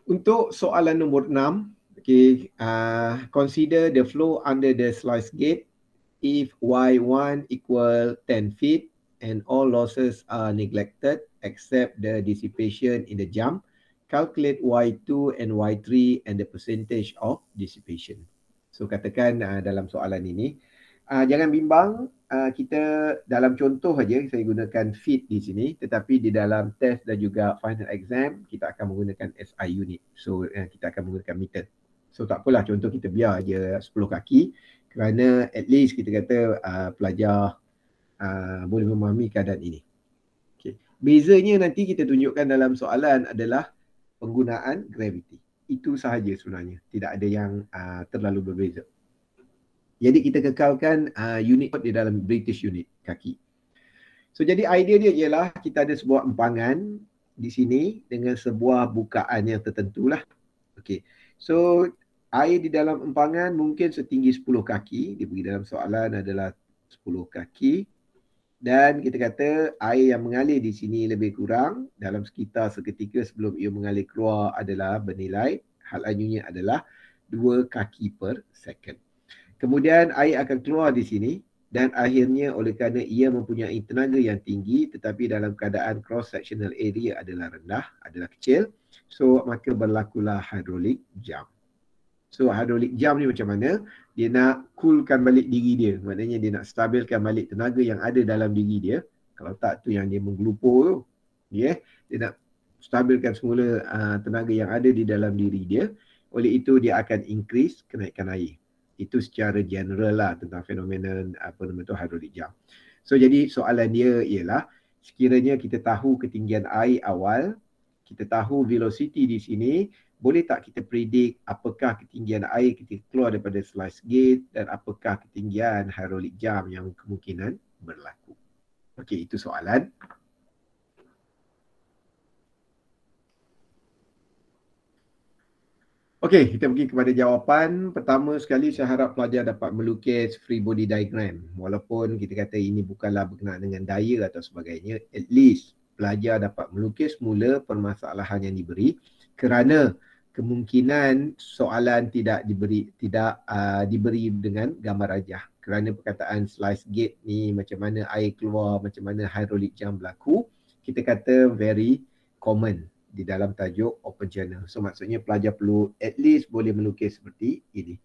Untuk soalan nombor 6, okay, consider the flow under the sluice gate if Y1 equal 10 feet and all losses are neglected except the dissipation in the jump. Calculate Y2 and Y3 and the percentage of dissipation. So katakan dalam soalan ini, jangan bimbang, kita dalam contoh saja saya gunakan feet di sini, tetapi di dalam test dan juga final exam kita akan menggunakan SI unit. So kita akan menggunakan meter. So tak apalah, contoh kita biar je 10 kaki kerana at least kita kata pelajar boleh memahami keadaan ini. Okay. Bezanya nanti kita tunjukkan dalam soalan adalah penggunaan gravity. Itu sahaja sebenarnya. Tidak ada yang terlalu berbeza. Jadi kita kekalkan unit di dalam British unit kaki. So jadi idea dia ialah kita ada sebuah empangan di sini dengan sebuah bukaan yang tertentu lah. Okay. So air di dalam empangan mungkin setinggi 10 kaki. Dia beri dalam soalan adalah 10 kaki. Dan kita kata air yang mengalir di sini lebih kurang dalam sekitar seketika sebelum ia mengalir keluar adalah bernilai hal anyunya adalah 2 kaki per second. Kemudian air akan keluar di sini dan akhirnya oleh kerana ia mempunyai tenaga yang tinggi tetapi dalam keadaan cross sectional area adalah rendah, adalah kecil, so maka berlakulah hydraulic jump. So hydraulic jump ni macam mana? Dia nak coolkan balik diri dia. Maknanya dia nak stabilkan balik tenaga yang ada dalam diri dia. Kalau tak tu yang dia menggelupur tu. Yeah? Dia nak stabilkan semula tenaga yang ada di dalam diri dia. Oleh itu dia akan increase kenaikan air. Itu secara general lah tentang fenomena hydraulic jump. So jadi soalan dia ialah sekiranya kita tahu ketinggian air awal, kita tahu velocity di sini, boleh tak kita predict apakah ketinggian air ketika keluar daripada sluice gate dan apakah ketinggian hydraulic jump yang kemungkinan berlaku. Okey, itu soalan. Okey, kita pergi kepada jawapan. Pertama sekali saya harap pelajar dapat melukis free body diagram. Walaupun kita kata ini bukanlah berkenaan dengan daya atau sebagainya, at least pelajar dapat melukis mula permasalahan yang diberi kerana kemungkinan soalan tidak diberi dengan gambar rajah. Kerana perkataan sluice gate ni macam mana air keluar, macam mana hydraulic jump berlaku, kita kata very common di dalam tajuk open channel. So maksudnya pelajar perlu at least boleh melukis seperti ini.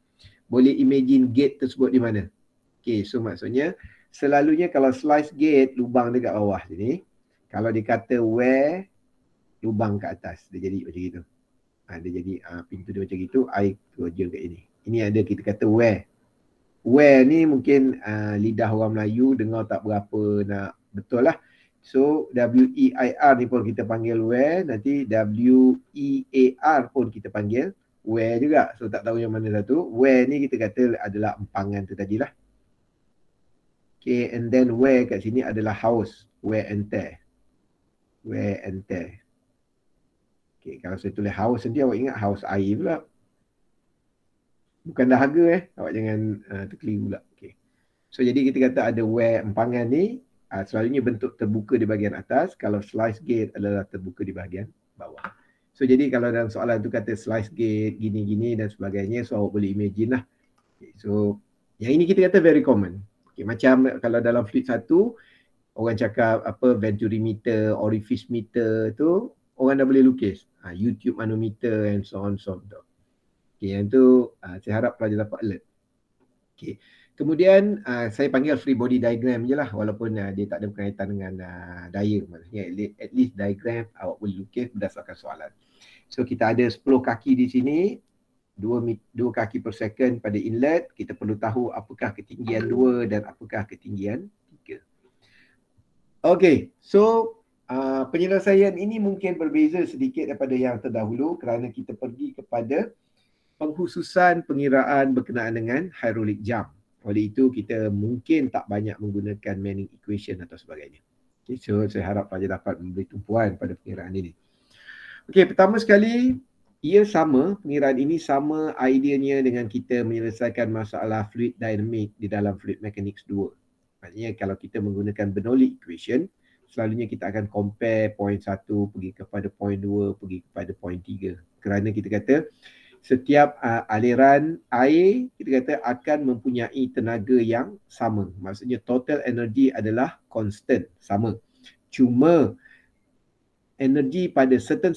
Boleh imagine gate tersebut di mana? Okay, so maksudnya selalunya kalau sluice gate lubang dekat bawah sini, kalau dikata where lubang ke atas, dia jadi macam gitu. Dia jadi pintu dia macam gitu, air terjun kat ini. Ini ada kita kata where. Where ni mungkin lidah orang Melayu dengar tak berapa nak betul lah. So W-E-I-R ni pun kita panggil where, nanti W-E-A-R pun kita panggil where juga. So tak tahu yang mana satu. Where ni kita kata adalah empangan tu tadilah. Okay, and then where kat sini adalah house, wear and tear. Wear and tear. Okay, kalau saya tulis house nanti awak ingat house air pula. Bukan dahaga awak jangan terkeliru pula. Okay. So jadi kita kata ada wear empangan ni, selalunya bentuk terbuka di bahagian atas, kalau sluice gate adalah terbuka di bahagian bawah. So jadi kalau dalam soalan tu kata sluice gate gini-gini dan sebagainya, so awak boleh imagine lah. Okay, so yang ini kita kata very common. Okay, macam kalau dalam fluid 1, orang cakap apa venturimeter, orifice meter tu, orang dah boleh lukis. YouTube manometer and so on so on. Okay, yang tu saya harap pelajar dapat alert. Okay. Kemudian saya panggil free body diagram je lah, walaupun dia tak ada berkaitan dengan daya. Maksudnya at least diagram awak boleh lukis berdasarkan soalan. So kita ada 10 kaki di sini, 2 kaki per second pada inlet. Kita perlu tahu apakah ketinggian 2 dan apakah ketinggian 3. Okay, so penyelesaian ini mungkin berbeza sedikit daripada yang terdahulu kerana kita pergi kepada pengkhususan pengiraan berkenaan dengan hydraulic jump. Oleh itu kita mungkin tak banyak menggunakan Manning equation atau sebagainya. Okay, so saya harap pelajar dapat memberi tumpuan pada pengiraan ini. Okey, pertama sekali ia sama, pengiraan ini sama ideanya dengan kita menyelesaikan masalah fluid dynamic di dalam fluid mechanics 2. Maksudnya kalau kita menggunakan Bernoulli equation, selalunya kita akan compare point 1 pergi kepada point 2, pergi kepada point 3. Kerana kita kata setiap aliran air kita kata akan mempunyai tenaga yang sama. Maksudnya total energy adalah constant, sama. Cuma energi pada certain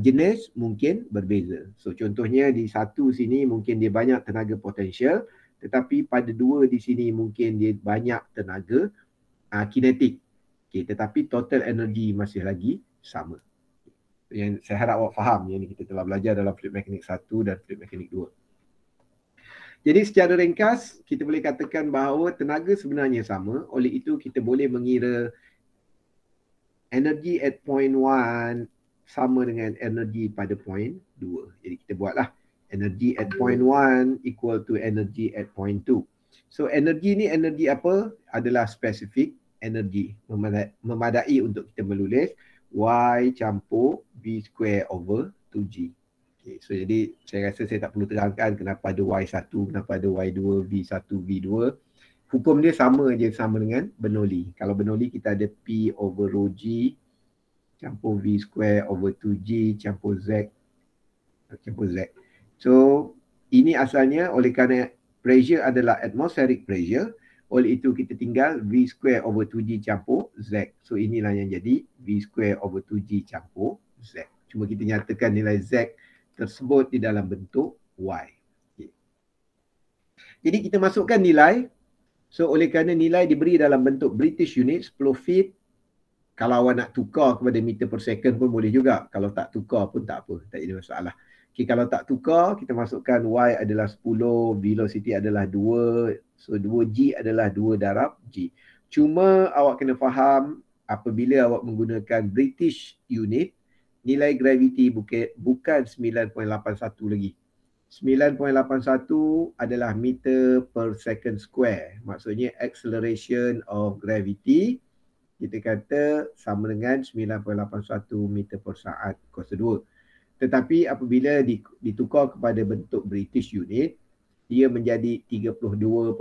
jenis mungkin berbeza. So contohnya di satu sini mungkin dia banyak tenaga potensial, tetapi pada dua di sini mungkin dia banyak tenaga kinetik. Okay, tetapi total energi masih lagi sama. Yang saya harap awak faham, yang kita telah belajar dalam fluid mekanik 1 dan fluid mekanik 2. Jadi secara ringkas kita boleh katakan bahawa tenaga sebenarnya sama, oleh itu kita boleh mengira energi at point 1 sama dengan energi pada point 2. Jadi kita buatlah energi at point 1 equal to energi at point 2. So energi ni energi apa? Adalah spesifik energi, memadai untuk kita menulis Y campur V square over 2G. Okay, so jadi saya rasa saya tak perlu terangkan kenapa ada Y1, kenapa ada Y2, V1, V2. Hukum dia sama je, sama dengan Bernoulli. Kalau Bernoulli kita ada P over rho G campur V square over 2G campur Z. So ini asalnya oleh kerana pressure adalah atmospheric pressure, oleh itu kita tinggal V square over 2G campur Z. So inilah yang jadi V square over 2G campur Z. Cuma kita nyatakan nilai Z tersebut di dalam bentuk Y. Okay. Jadi kita masukkan nilai. So oleh kerana nilai diberi dalam bentuk British unit 10 feet, kalau awak nak tukar kepada meter per second pun boleh juga. Kalau tak tukar pun tak apa, tak ada masalah. Okay, kalau tak tukar, kita masukkan Y adalah 10, velocity adalah 2. So 2G adalah 2 darab G. Cuma awak kena faham, apabila awak menggunakan British unit, nilai gravity bukan 9.81 lagi. 9.81 adalah meter per second square. Maksudnya acceleration of gravity kita kata sama dengan 9.81 meter per saat kuasa 2. Tetapi apabila ditukar kepada bentuk British unit, dia menjadi 32.2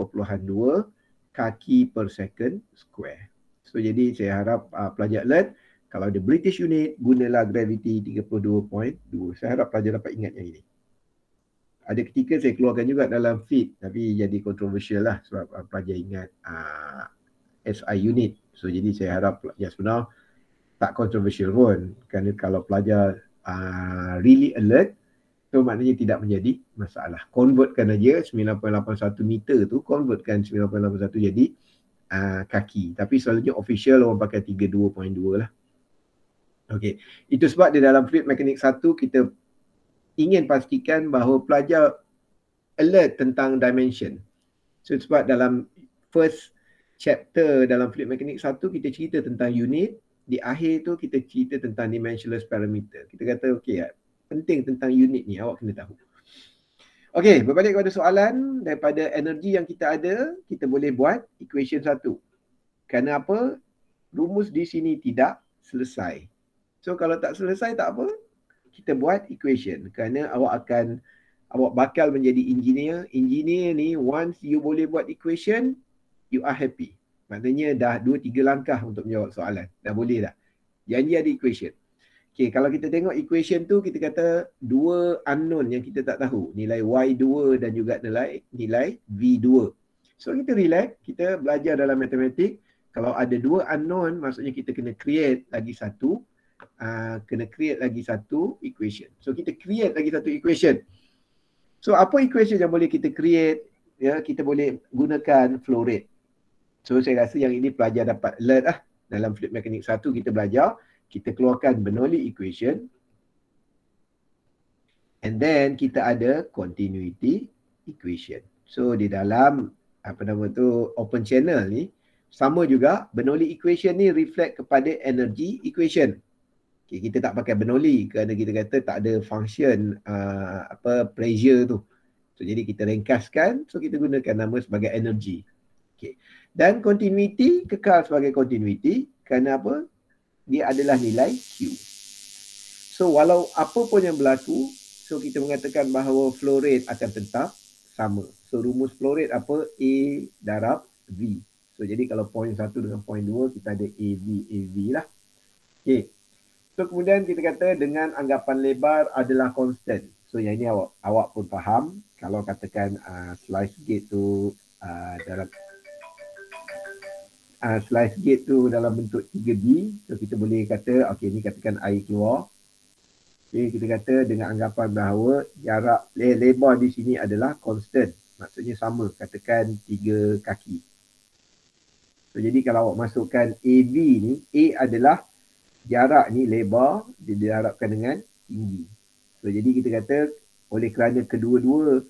kaki per second square. So jadi saya harap pelajar alert, kalau ada British unit, gunalah gravity 32.2. Saya harap pelajar dapat ingat yang ini. Ada ketika saya keluarkan juga dalam feet, tapi jadi kontroversial lah sebab pelajar ingat SI unit. So jadi saya harap pelajar sebenar tak kontroversial pun. Kerana kalau pelajar really alert, so maknanya tidak menjadi masalah. Convertkan aja 9.81 meter tu, convertkan 9.81 jadi kaki. Tapi selalunya official orang pakai 32.2 lah. Okey, itu sebab di dalam fluid mekanik 1 kita ingin pastikan bahawa pelajar alert tentang dimension. So sebab dalam first chapter dalam fluid mekanik 1 kita cerita tentang unit, di akhir tu kita cerita tentang dimensionless parameter. Kita kata okey, penting tentang unit ni awak kena tahu. Okey, berbalik kepada soalan, daripada energi yang kita ada, kita boleh buat equation 1. Kerana apa? Rumus di sini tidak selesai. So kalau tak selesai tak apa, kita buat equation. Kerana awak bakal menjadi engineer. Engineer ni once you boleh buat equation, you are happy. Maknanya dah 2-3 langkah untuk menjawab soalan. Dah boleh dah. Janji ada equation. Okay, kalau kita tengok equation tu, kita kata dua unknown yang kita tak tahu. Nilai Y2 dan juga nilai V2. So kita relax, kita belajar dalam matematik. Kalau ada dua unknown, maksudnya kita kena create lagi satu equation. So kita create lagi satu equation. So apa equation yang boleh kita create? Ya, kita boleh gunakan flow rate. So saya rasa yang ini pelajar dapat alert lah. Dalam fluid mekanik 1 kita belajar, kita keluarkan Bernoulli equation. And then kita ada continuity equation. So di dalam open channel ni, sama juga Bernoulli equation ni reflect kepada energy equation. Okay, kita tak pakai Bernoulli kerana kita kata tak ada function pressure tu. So jadi kita ringkaskan, so kita gunakan nama sebagai energy. Okay. Dan continuity kekal sebagai continuity kerana apa? Dia adalah nilai Q. So walau apa pun yang berlaku, so kita mengatakan bahawa flow rate akan tetap sama. So rumus flow rate apa? A darab V. So jadi kalau point 1 dengan point 2 kita ada AV lah. Okay. So kemudian kita kata dengan anggapan lebar adalah constant. So yang ini awak pun faham. Kalau katakan slice gate tu dalam slice gate tu dalam bentuk 3D. So kita boleh kata, okay ni katakan air keluar. Okay, kita kata dengan anggapan bahawa jarak lebar di sini adalah constant. Maksudnya sama, katakan 3 kaki. So, jadi kalau awak masukkan AV ni, A adalah jarak ni lebar, dia diharapkan dengan tinggi. So, jadi kita kata oleh kerana kedua-dua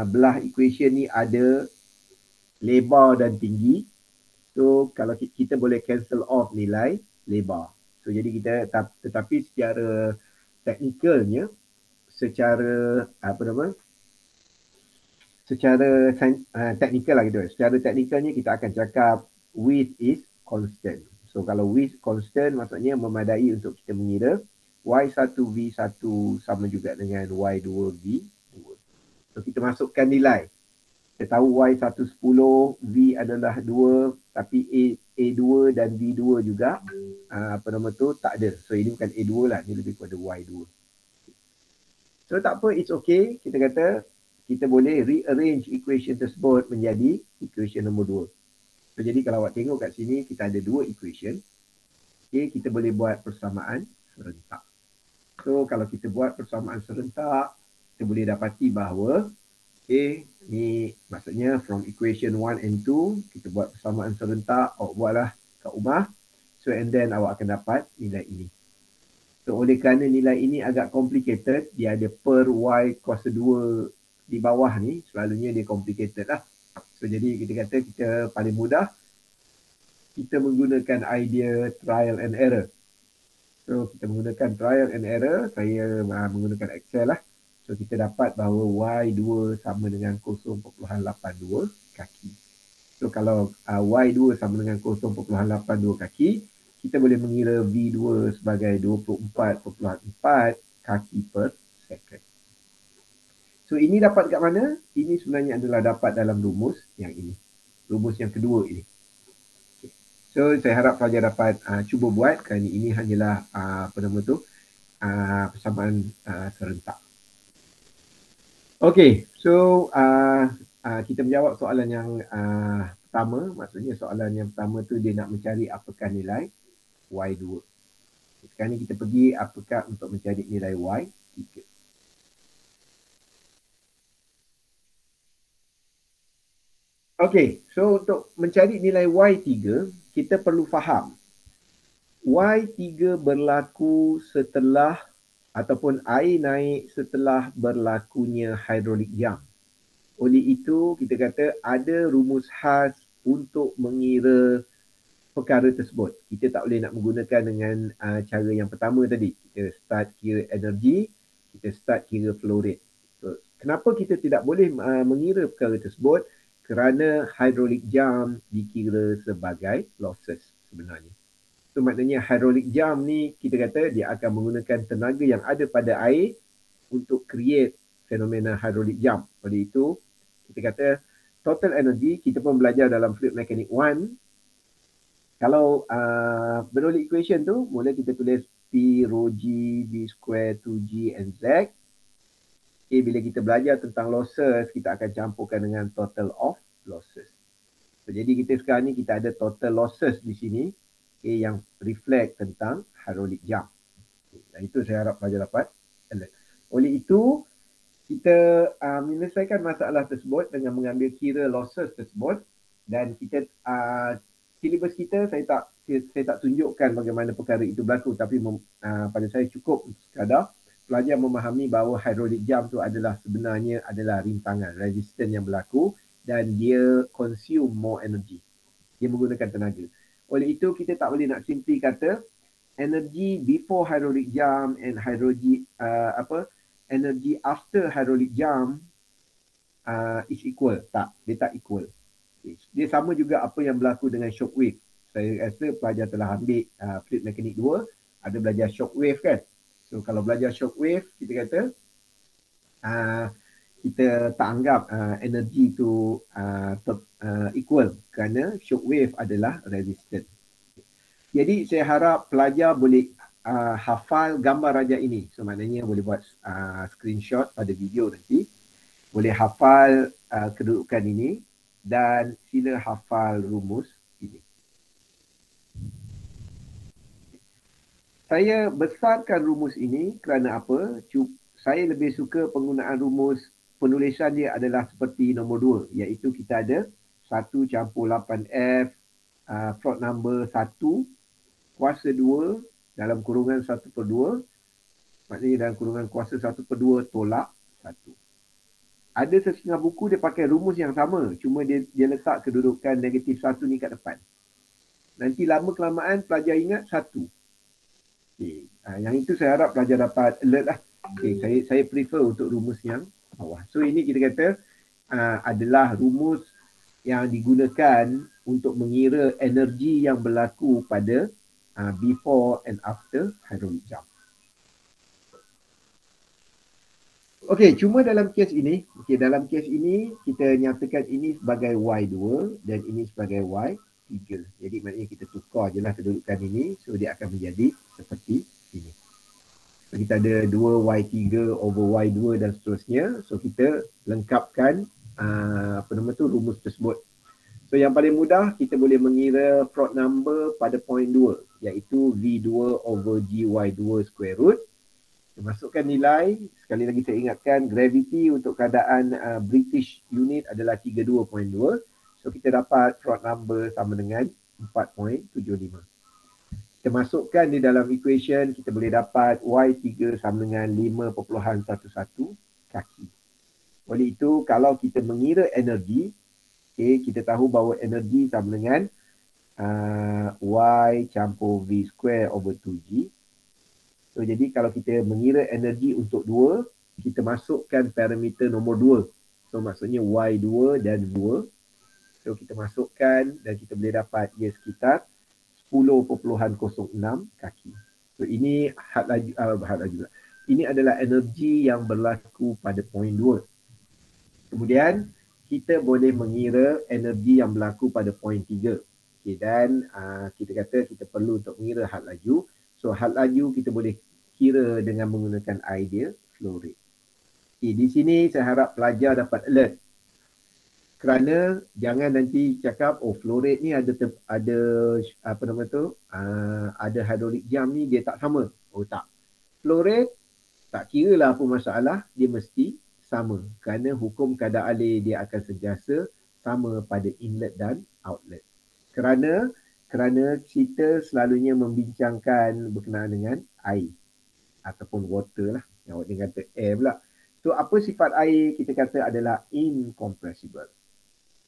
belah equation ni ada lebar dan tinggi, so kalau kita boleh cancel off nilai lebar. So, jadi kita tetapi secara teknikalnya, secara secara teknikal lah gitu. Secara teknikalnya kita akan cakap width is constant. So kalau width constant maksudnya memadai untuk kita mengira Y1 V1 sama juga dengan Y2 V2. So kita masukkan nilai. Kita tahu Y1 10, V adalah 2, tapi A2 dan V2 juga tak ada. So ini bukan A2 lah, ini lebih kepada Y2. So tak apa, it's okay. Kita kata kita boleh rearrange equation tersebut menjadi equation nombor 2. So jadi kalau awak tengok kat sini kita ada 2 equation. Okay, kita boleh buat persamaan serentak. So kalau kita buat persamaan serentak, kita boleh dapati bahawa okay, ni maksudnya from equation 1 and 2, kita buat persamaan serentak, awak buatlah kat rumah. So and then awak akan dapat nilai ini. So oleh kerana nilai ini agak complicated, dia ada per Y kuasa 2 di bawah ni, selalunya dia complicated lah. So jadi kita kata kita paling mudah, kita menggunakan idea trial and error. So kita menggunakan trial and error, saya menggunakan Excel lah. So kita dapat bahawa Y2 sama dengan 0.82 kaki. So kalau Y2 sama dengan 0.82 kaki, kita boleh mengira V2 sebagai 24.4 kaki per second. So ini dapat kat mana? Ini sebenarnya adalah dapat dalam rumus yang ini. Rumus yang kedua ini. Okay. So saya harap pelajar dapat cuba buat kerana ini hanyalah persamaan serentak. Okay, so kita menjawab soalan yang pertama. Maksudnya soalan yang pertama tu dia nak mencari apakah nilai Y2. Sekarang ni kita pergi apakah untuk mencari nilai Y3. Okay, so untuk mencari nilai Y3, kita perlu faham Y3 berlaku setelah ataupun air naik setelah berlakunya hydraulic jump. Oleh itu, kita kata ada rumus khas untuk mengira perkara tersebut. Kita tak boleh nak menggunakan dengan cara yang pertama tadi. Kita start kira energi, kita start kira flow rate. So, kenapa kita tidak boleh mengira perkara tersebut? Kerana hydraulic jump dikira sebagai losses sebenarnya. So maknanya hydraulic jump ni kita kata dia akan menggunakan tenaga yang ada pada air untuk create fenomena hydraulic jump. Oleh itu, kita kata total energy, kita pun belajar dalam fluid mechanics 1. Kalau Bernoulli equation tu, mula kita tulis P rho G, V square 2G and Z. Okay, bila kita belajar tentang losses, kita akan campurkan dengan total of losses. So, jadi kita sekarang ni kita ada total losses di sini, okay, yang reflect tentang hydraulic jump. Okay, dan itu saya harap pelajar dapat alert. Oleh itu, kita menyelesaikan masalah tersebut dengan mengambil kira losses tersebut dan kita silibus kita saya tak tunjukkan bagaimana perkara itu berlaku, tapi pada saya cukup sekadar pelajar memahami bahawa hydraulic jump tu adalah sebenarnya adalah rintangan, resistance yang berlaku dan dia consume more energy. Dia menggunakan tenaga. Oleh itu kita tak boleh nak simply kata energy before hydraulic jump and energy after hydraulic jump is equal. Tak, dia tak equal. Dia sama juga apa yang berlaku dengan shock wave. Saya rasa pelajar telah ambil fluid mechanics 2, ada belajar shock wave kan. So kalau belajar shock wave, kita kata kita tak anggap energi tu equal kerana shock wave adalah resistant. Jadi saya harap pelajar boleh hafal gambar raja ini. So maknanya boleh buat screenshot pada video nanti. Boleh hafal kedudukan ini dan sila hafal rumus ini. Saya besarkan rumus ini kerana apa? Saya lebih suka penggunaan rumus penulisan dia adalah seperti nombor 2, iaitu kita ada 1 campur 8F plot number 1 kuasa 2 dalam kurungan 1/2. Maknanya dalam kurungan kuasa 1/2 tolak 1. Ada setengah buku dia pakai rumus yang sama, cuma dia letak kedudukan negatif 1 ni kat depan. Nanti lama kelamaan pelajar ingat 1. Okay. Yang itu saya harap pelajar dapat alert lah. Okay. Saya prefer untuk rumus yang bawah. So ini kita kata adalah rumus yang digunakan untuk mengira energi yang berlaku pada before and after hydraulic jump. Okey, cuma dalam kes ini, kita nyatakan ini sebagai Y2 dan ini sebagai Y3. Jadi maknanya kita tukar je lah kedudukan ini, so dia akan menjadi seperti ini. So, kita ada 2Y3 over Y2 dan seterusnya. So kita lengkapkan rumus tersebut. So yang paling mudah kita boleh mengira plot number pada point 2, iaitu V2 over GY2 square root. Masukkan nilai, sekali lagi saya ingatkan, gravity untuk keadaan British unit adalah 32.2. So kita dapat plot number sama dengan 4.75. Kita masukkan di dalam equation, kita boleh dapat Y3 sama dengan 5.11 kaki. Oleh itu, kalau kita mengira energi, kita tahu bahawa energi sama dengan Y campur V square over 2G. So, jadi kalau kita mengira energi untuk 2, kita masukkan parameter nombor 2. So, maksudnya Y2 dan 2. So, kita masukkan dan kita boleh dapat ia sekitar 10.06 kaki. So, ini had laju. Ini adalah energi yang berlaku pada point 2. Kemudian, kita boleh mengira energi yang berlaku pada point 3. Okay, dan kita kata kita perlu untuk mengira had laju. So, had laju kita boleh kira dengan menggunakan ideal flow rate. Okay, di sini saya harap pelajar dapat alert. Kerana jangan nanti cakap, flow rate ni ada ada hydraulic jam ni dia tak sama. Tak. Flow rate tak kira lah apa masalah, dia mesti sama. Kerana hukum kadar alir dia akan sentiasa sama pada inlet dan outlet. Kerana kita selalunya membincangkan berkenaan dengan air ataupun water lah. Yang dia kata air pula. So apa sifat air kita kata adalah incompressible.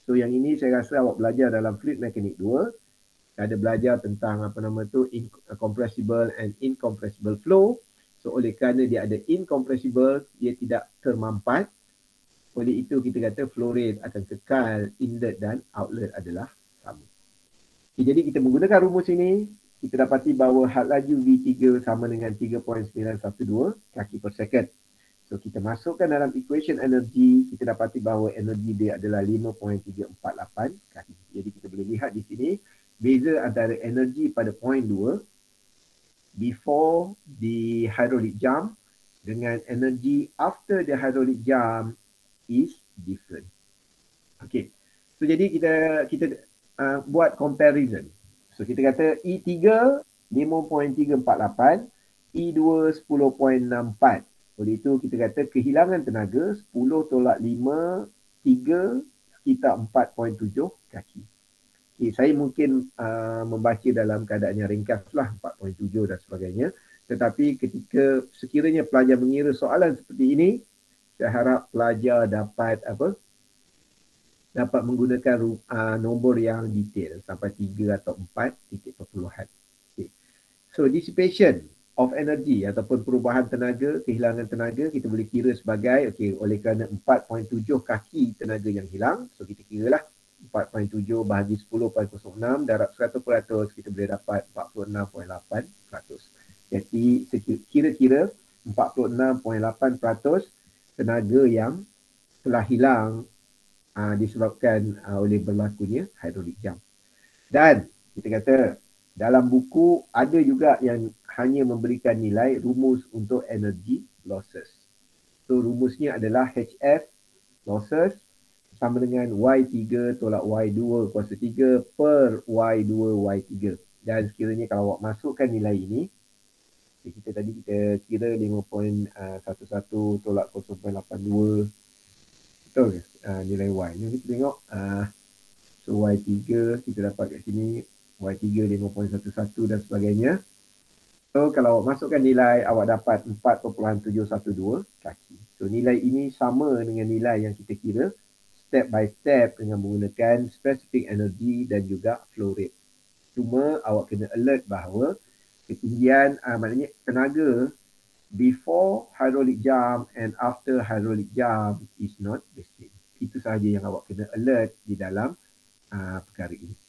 So yang ini saya rasa awak belajar dalam fluid mechanic 2. Ada belajar tentang compressible and incompressible flow. So oleh kerana dia ada incompressible, dia tidak termampat. Oleh itu kita kata flow rate akan kekal, inlet dan outlet adalah sama. Okay, jadi kita menggunakan rumus ini, kita dapati bahawa had laju V3 sama dengan 3.912 kaki per second. So kita masukkan dalam equation energi, kita dapati bahawa energi dia adalah 5.348 kaki. Jadi kita boleh lihat di sini, beza antara energi pada point 2 before the hydraulic jump dengan energi after the hydraulic jump is different. Okay. So jadi kita buat comparison. So kita kata E3 5.348, E2 10.64. Oleh itu kita kata kehilangan tenaga 10 tolak 5, 3 sekitar 4.7 kaki. Okay, saya mungkin membaca dalam keadaan yang ringkas lah 4.7 dan sebagainya. Tetapi ketika sekiranya pelajar mengira soalan seperti ini, saya harap pelajar dapat menggunakan nombor yang detail sampai 3 atau 4 titik perpuluhan. Okay. So dissipation of energy ataupun perubahan tenaga, kehilangan tenaga kita boleh kira sebagai oleh kerana 4.7 kaki tenaga yang hilang. So kita kiralah 4.7 bahagi 10.06 darab 100% kita boleh dapat 46.8%. Jadi kira-kira 46.8% tenaga yang telah hilang disebabkan oleh berlakunya hydraulic jump. Dan kita kata dalam buku ada juga yang hanya memberikan nilai rumus untuk energy losses. So rumusnya adalah HF losses sama dengan Y3 tolak Y2 kuasa 3 per Y2 Y3. Dan sekiranya kalau awak masukkan nilai ini, kita tadi kita kira 5.11 tolak 0.82, betul ke nilai Y ni? Kita tengok so Y3 kita dapat kat sini Y3 5.11 dan sebagainya. So kalau awak masukkan nilai, awak dapat 4.712 kaki. So nilai ini sama dengan nilai yang kita kira step by step dengan menggunakan specific energy dan juga flow rate. Cuma awak kena alert bahawa ketinggian, maknanya tenaga before hydraulic jump and after hydraulic jump is not the same. Itu sahaja yang awak kena alert di dalam perkara ini.